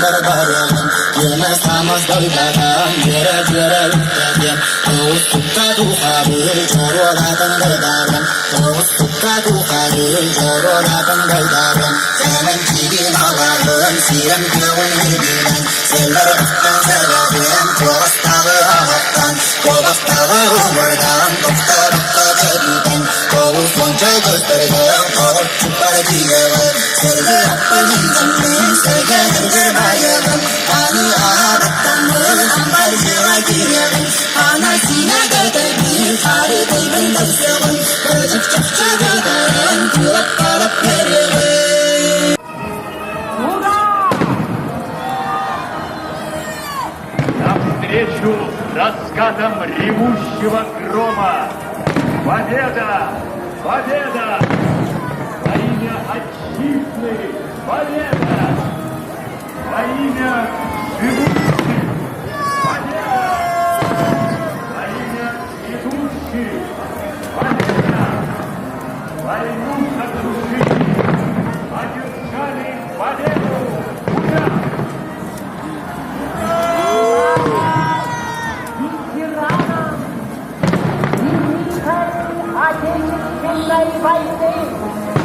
barbaran Yana sama dalgaran Jere jere uttagen Toğuz tukka tukhadir Joro latan gaydaran Toğuz tukka tukhadir Joro latan gaydaran Semen kibin havarın Siren kevun hibilen Seller ıhtan sebebin Toğuz tağı ahattan Toğuz tağı umurdan Dokta dokta tebiden Toğuz sonca göstergen Toğuz çıkar diyeler Sergi hakkın insanın Sergi hırgır bayadan Tanı ahadattan Ambar zira girelim Ana sine gaydabin Tarı kıybın dövsevin Kırcık çakça gaydayan Kulak kalak verelim Навстречу раскатам ревущего грома. Победа! Победа! Во имя Отчизны! Победа! Во имя живущих! Победа! Во имя идущих! Победа! Войну сокрушили! Одержали победу! Ура! Отечественной войны